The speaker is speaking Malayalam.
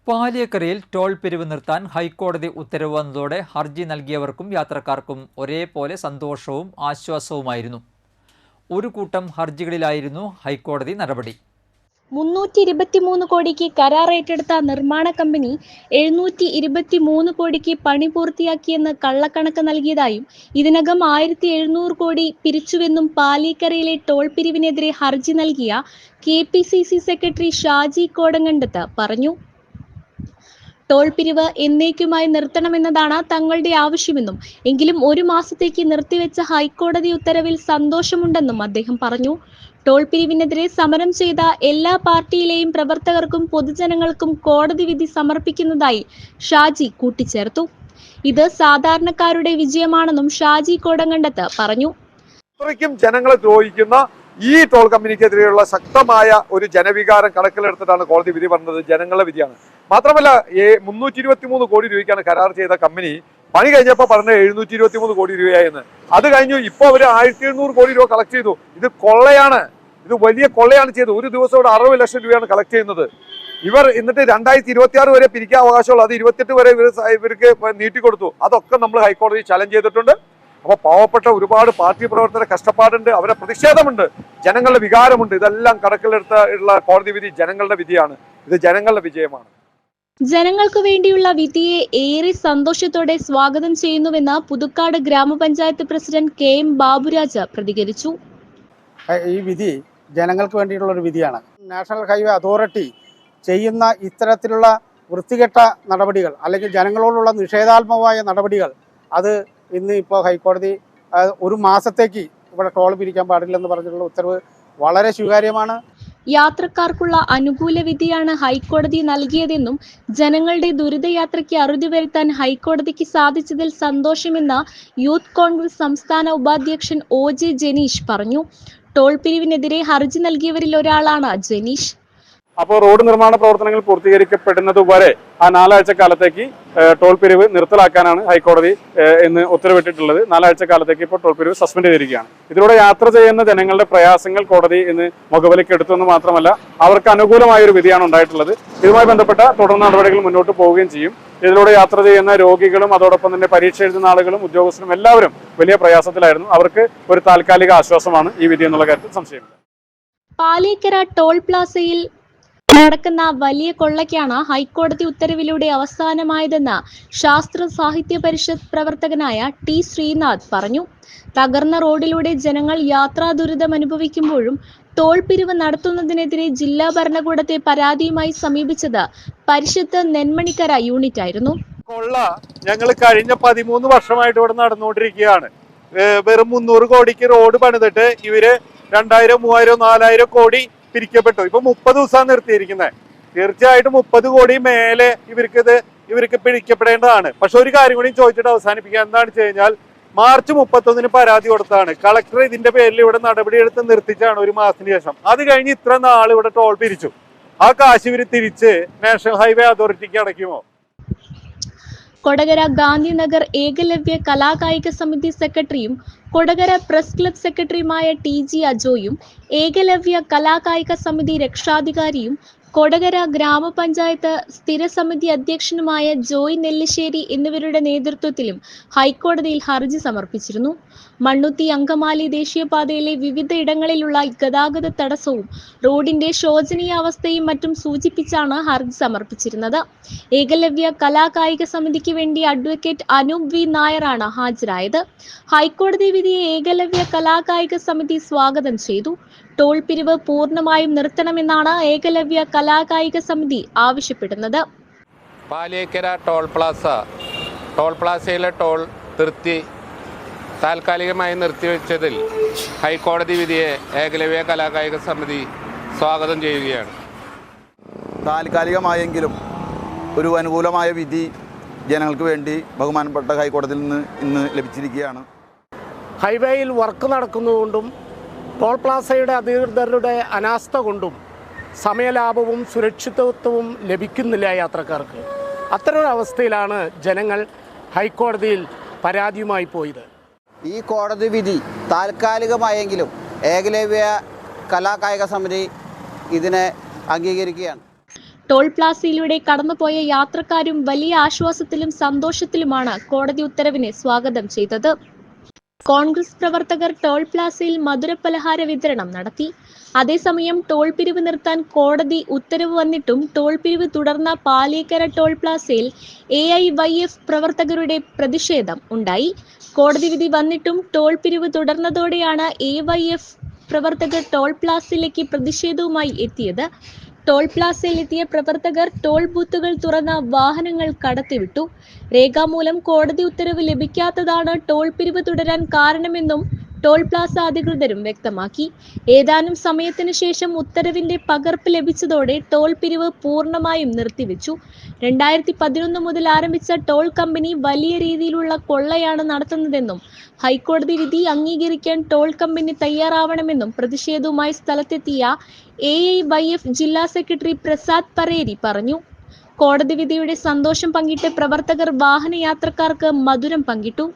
പാലിയക്കരയിൽ ടോൾ പിരിവ് നിർത്താൻ ഹൈക്കോടതി ഉത്തരവ് വന്നതോടെ ഹർജി നൽകിയവർക്കും യാത്രക്കാർക്കും ഒരേപോലെ സന്തോഷവും ആശ്വാസവുമായിരുന്നു. ഒരു കൂട്ടം ഹർജികളിലായിരുന്നു ഹൈക്കോടതി നടപടി. 323 കോടിക്ക് കരാർ ഏറ്റെടുത്ത നിർമ്മാണ കമ്പനി 723 കോടിക്ക് പണി പൂർത്തിയാക്കിയെന്ന് കള്ളക്കണക്ക് നൽകിയതായും ഇതിനകം 1700 കോടി പിരിച്ചുവെന്നും പാലിയക്കരയിലെ ടോൾ പിരിവിനെതിരെ ഹർജി നൽകിയ KPCC സെക്രട്ടറി ഷാജി കോടങ്കണ്ടത്ത് പറഞ്ഞു. ടോൾ പിരിവ് എന്നേക്കുമായി നിർത്തണമെന്നതാണ് തങ്ങളുടെ ആവശ്യമെന്നും എങ്കിലും ഒരു മാസത്തേക്ക് നിർത്തിവെച്ച ഹൈക്കോടതി ഉത്തരവിൽ സന്തോഷമുണ്ടെന്നും അദ്ദേഹം പറഞ്ഞു. ടോൾ പിരിവിനെതിരെ സമരം ചെയ്ത എല്ലാ പാർട്ടിയിലെയും പ്രവർത്തകർക്കും പൊതുജനങ്ങൾക്കും കോടതി വിധി സമർപ്പിക്കുന്നതായി ഷാജി കൂട്ടിച്ചേർത്തു. ഇത് സാധാരണക്കാരുടെ വിജയമാണെന്നും ഷാജി കോടങ്കണ്ടത്ത് പറഞ്ഞു. ജനങ്ങളെ ദ്രോഹിക്കുന്ന ഈ ടോൾ കമ്പനിക്കെതിരെയുള്ള ശക്തമായ ഒരു ജനവികാരം കണക്കിലെടുത്തിട്ടാണ് കോടതി വിധി പറഞ്ഞത്. ജനങ്ങളുടെ വിധിയാണ്. മാത്രമല്ല 323 കോടി രൂപയ്ക്കാണ് കരാർ ചെയ്ത കമ്പനി പണി കഴിഞ്ഞപ്പോൾ പറഞ്ഞ 723 കോടി രൂപയായെന്ന്. അത് കഴിഞ്ഞു ഇപ്പോൾ അവർ 1700 കോടി രൂപ കളക്ട് ചെയ്തു. ഇത് കൊള്ളയാണ്. ഇത് വലിയ കൊള്ളയാണ് ചെയ്തത്. ഒരു ദിവസം 60 ലക്ഷം രൂപയാണ് കളക്ട് ചെയ്യുന്നത്. ഇവർ എന്നിട്ട് 2026 വരെ പിരിക്കാൻ അവകാശമുള്ളൂ. അത് 28 വരെ ഇവർക്ക് നീട്ടിക്കൊടുത്തു. അതൊക്കെ നമ്മൾ ഹൈക്കോടതി ചലഞ്ച് ചെയ്തിട്ടുണ്ട്. അപ്പോൾ പാവപ്പെട്ട ഒരുപാട് പാർട്ടി പ്രവർത്തകരുടെ കഷ്ടപ്പാടുണ്ട്, അവരുടെ പ്രതിഷേധമുണ്ട്, ജനങ്ങളുടെ വികാരമുണ്ട്. ഇതെല്ലാം കണക്കിലെടുത്തുള്ള കോടതി വിധി ജനങ്ങളുടെ വിധിയാണ്. ഇത് ജനങ്ങളുടെ വിജയമാണ്. ജനങ്ങൾക്ക് വേണ്ടിയുള്ള വിധിയെ ഏറെ സന്തോഷത്തോടെ സ്വാഗതം ചെയ്യുന്നുവെന്ന് പുതുക്കാട് ഗ്രാമപഞ്ചായത്ത് പ്രസിഡന്റ് KM ബാബുരാജ് പ്രതികരിച്ചു. ഈ വിധി ജനങ്ങൾക്ക് വേണ്ടിയിട്ടുള്ള ഒരു വിധിയാണ്. നാഷണൽ ഹൈവേ അതോറിറ്റി ചെയ്യുന്ന ഇത്തരത്തിലുള്ള വൃത്തികെട്ട നടപടികൾ അല്ലെങ്കിൽ ജനങ്ങളോടുള്ള നിഷേധാത്മകമായ നടപടികൾ അത് ഇന്ന് ഇപ്പോൾ ഹൈക്കോടതി ഒരു മാസത്തേക്ക് ഇവിടെ ടോൾ പിരിക്കാൻ പാടില്ലെന്ന് പറഞ്ഞിട്ടുള്ള ഉത്തരവ് വളരെ സ്വീകാര്യമാണ്. യാത്രക്കാർക്കുള്ള അനുകൂല വിധിയാണ് ഹൈക്കോടതി നൽകിയതെന്നും ജനങ്ങളുടെ ദുരിതയാത്രയ്ക്ക് അറുതി വരുത്താൻ ഹൈക്കോടതിക്ക് സാധിച്ചതിൽ സന്തോഷമെന്ന് യൂത്ത് കോൺഗ്രസ് സംസ്ഥാന ഉപാധ്യക്ഷൻ OJ ജനീഷ് പറഞ്ഞു. ടോൾ പിരിവിനെതിരെ ഹർജി നൽകിയവരിൽ ഒരാളാണ് ജനീഷ്. അപ്പോൾ റോഡ് നിർമ്മാണ പ്രവർത്തനങ്ങൾ പൂർത്തീകരിക്കപ്പെടുന്നത് വരെ ആ 4 ആഴ്ച കാലത്തേക്ക് ടോൾ പിരിവ് നിർത്തലാക്കാനാണ് ഹൈക്കോടതി ഇന്ന് ഉത്തരവിട്ടിട്ടുള്ളത്. 4 ആഴ്ച കാലത്തേക്ക് ഇപ്പോൾ ടോൾ പിരിവ് സസ്പെൻഡ് ചെയ്തിരിക്കുകയാണ്. ഇതിലൂടെ യാത്ര ചെയ്യുന്ന ജനങ്ങളുടെ പ്രയാസങ്ങൾ കോടതി ഇന്ന് മുഖവിലയ്ക്ക് എടുത്തുവെന്ന് മാത്രമല്ല അവർക്ക് അനുകൂലമായ ഒരു വിധിയാണ് ഉണ്ടായിട്ടുള്ളത്. ഇതുമായി ബന്ധപ്പെട്ട തുടർ നടപടികൾ മുന്നോട്ട് പോവുകയും ചെയ്യും. ഇതിലൂടെ യാത്ര ചെയ്യുന്ന രോഗികളും അതോടൊപ്പം തന്നെ പരീക്ഷ എഴുതുന്ന ആളുകളും ഉദ്യോഗസ്ഥരും എല്ലാവരും വലിയ പ്രയാസത്തിലായിരുന്നു. അവർക്ക് ഒരു താൽക്കാലിക ആശ്വാസമാണ് ഈ വിധി എന്നുള്ള കാര്യത്തിൽ സംശയമില്ല. പാലിയക്കര ടോൾ പ്ലാസയിൽ നടക്കുന്ന വലിയ കൊള്ളയ്ക്കാണ് ഹൈക്കോടതി ഉത്തരവിലൂടെ അവസാനമായതെന്ന് ശാസ്ത്ര സാഹിത്യ പരിഷത്ത് പ്രവർത്തകനായ T ശ്രീനാഥ് പറഞ്ഞു. തകർന്ന റോഡിലൂടെ ജനങ്ങൾ യാത്രാ ദുരിതം അനുഭവിക്കുമ്പോഴും ടോൾ പിരിവ് നടത്തുന്നതിനെതിരെ ജില്ലാ ഭരണകൂടത്തെ പരാതിയുമായി സമീപിച്ചത് പരിഷത്ത് നെന്മണിക്കര യൂണിറ്റ് ആയിരുന്നു. കൊള്ള ഞങ്ങൾ കഴിഞ്ഞ 13 വർഷമായിട്ട് ഇവിടെ നടന്നുകൊണ്ടിരിക്കുകയാണ്. വെറും 300 കോടിക്ക് റോഡ് പണിതിട്ട് ഇവര് 2000, 3000, 4000 കോടി പിരിക്കപ്പെട്ടു. ഇപ്പൊ 30 ദിവസമാണ് നിർത്തിയിരിക്കുന്നത്. തീർച്ചയായിട്ടും 30 കോടി മേലെ ഇവർക്ക് പിടിക്കപ്പെടേണ്ടതാണ്. പക്ഷെ ഒരു കാര്യം കൂടി ചോദിച്ചിട്ട് അവസാനിപ്പിക്കുക. എന്താണെന്ന് വെച്ച് കഴിഞ്ഞാൽ മാർച്ച് 31 പരാതി കൊടുത്താണ്. കളക്ടർ ഇതിന്റെ പേരിൽ ഇവിടെ നടപടിയെടുത്ത് നിർത്തിച്ചാണ് ഒരു മാസത്തിന് ശേഷം. അത് കഴിഞ്ഞ് ഇത്ര നാൾ ഇവിടെ ടോൾ പിരിച്ചു. ആ കാശ് ഇവര് തിരിച്ച് നാഷണൽ ഹൈവേ അതോറിറ്റിക്ക് അടയ്ക്കുമോ? കൊടകര ഗാന്ധിനഗർ ഏകലവ്യ കലാകായിക സമിതി സെക്രട്ടറിയും കൊടകര പ്രസ് ക്ലബ് സെക്രട്ടറിയുമായ TG അജോയും ഏകലവ്യ കലാകായിക സമിതി രക്ഷാധികാരിയും കൊടകര ഗ്രാമപഞ്ചായത്ത് സ്ഥിരസമിതി അധ്യക്ഷനുമായ ജോയ് നെല്ലിശ്ശേരി എന്നിവരുടെ നേതൃത്വത്തിലും ഹൈക്കോടതിയിൽ ഹർജി സമർപ്പിച്ചിരുന്നു. മണ്ണുത്തി അങ്കമാലി ദേശീയപാതയിലെ വിവിധ ഇടങ്ങളിലുള്ള ഗതാഗത തടസ്സവും റോഡിന്റെ ശോചനീയാവസ്ഥയും മറ്റും സൂചിപ്പിച്ചാണ് ഹർജി സമർപ്പിച്ചിരുന്നത്. ഏകലവ്യ കലാകായിക സമിതിക്ക് വേണ്ടി അഡ്വക്കേറ്റ് അനൂപ് V നായരാണ് ഹാജരായത്. ഹൈക്കോടതി വിധിയെ ഏകലവ്യ കലാകായിക സമിതി സ്വാഗതം ചെയ്തു. ടോൾ പിരിവ് പൂർണ്ണമായും നിർത്തണമെന്നാണ് ഏകലവ്യ കലാകായിക സമിതി ആവശ്യപ്പെടുന്നത്. പാലിയക്കര ടോൾ പ്ലാസയിലെ ടോൾ താൽക്കാലികമായി നിർത്തിവെച്ചതിൽ ഹൈക്കോടതി വിധിയെ ഏകലവ്യ കലാകായിക സമിതി സ്വാഗതം ചെയ്യുകയാണ്. താൽക്കാലികമായെങ്കിലും ഒരു അനുകൂലമായ വിധി ജനങ്ങൾക്ക് വേണ്ടി ബഹുമാനപ്പെട്ട ഹൈക്കോടതിയിൽ നിന്ന് ഇന്ന് ലഭിച്ചിരിക്കുകയാണ്. ഹൈവേയിൽ വർക്ക് നടക്കുന്നതുകൊണ്ടും ടോൾ പ്ലാസയുടെ അധികൃതരുടെ അനാസ്ഥ കൊണ്ടും സമയലാഭവും സുരക്ഷിതത്വവും ലഭിക്കുന്നില്ല യാത്രക്കാർക്ക്. അത്തരമൊരവസ്ഥയിലാണ് ജനങ്ങൾ ഹൈക്കോടതിയിൽ പരാതിയുമായി പോയത്. ഈ കോടതി വിധി താൽക്കാലികമായെങ്കിലും ഏകലവ്യ കലാകായിക സമിതി ഇതിനെ അംഗീകരിക്കുകയാണ്. ടോൾ പ്ലാസയിലൂടെ കടന്നുപോയ യാത്രക്കാരും വലിയ ആശ്വാസത്തിലും സന്തോഷത്തിലുമാണ് കോടതി ഉത്തരവിനെ സ്വാഗതം ചെയ്തത്. കോൺഗ്രസ് പ്രവർത്തകർ ടോൾ പ്ലാസയിൽ മധുരപലഹാര വിതരണം നടത്തി. അതേസമയം ടോൾ പിരിവ് നിർത്താൻ കോടതി ഉത്തരവ് വന്നിട്ടും ടോൾ പിരിവ് തുടർന്ന പാലിയേക്കര ടോൾ പ്ലാസയിൽ AIYF പ്രവർത്തകരുടെ പ്രതിഷേധം ഉണ്ടായി. കോടതി വിധി വന്നിട്ടും ടോൾ പിരിവ് തുടർന്നതോടെയാണ് AYF പ്രവർത്തകർ ടോൾ പ്ലാസയിലേക്ക് പ്രതിഷേധവുമായി എത്തിയത്. ടോൾ പ്ലാസയിൽ എത്തിയ പ്രവർത്തകർ ടോൾ ബൂത്തുകൾ തുറന്ന വാഹനങ്ങൾ കടത്തിവിട്ടു. രേഖാമൂലം കോടതി ഉത്തരവ് ലഭിക്കാത്തതാണ് ടോൾ പിരിവ് തുടരാൻ കാരണമെന്നും ടോൾ പ്ലാസ അധികൃതരും വ്യക്തമാക്കി. ഏതാനും സമയത്തിന് ശേഷം ഉത്തരവിന്റെ പകർപ്പ് ലഭിച്ചതോടെ ടോൾ പിരിവ് പൂർണ്ണമായും നിർത്തിവെച്ചു. 2011 മുതൽ ആരംഭിച്ച ടോൾ കമ്പനി വലിയ രീതിയിലുള്ള കൊള്ളയാണ് നടത്തുന്നതെന്നും ഹൈക്കോടതി വിധി അംഗീകരിക്കാൻ ടോൾ കമ്പനി തയ്യാറാവണമെന്നും പ്രതിഷേധവുമായി സ്ഥലത്തെത്തിയ AIYF ജില്ലാ സെക്രട്ടറി പ്രസാദ് പരേരി പറഞ്ഞു. കോടതി വിധിയുടെ സന്തോഷം പങ്കിട്ട് പ്രവർത്തകർ വാഹനയാത്രക്കാർക്ക് മധുരം പങ്കിട്ടു.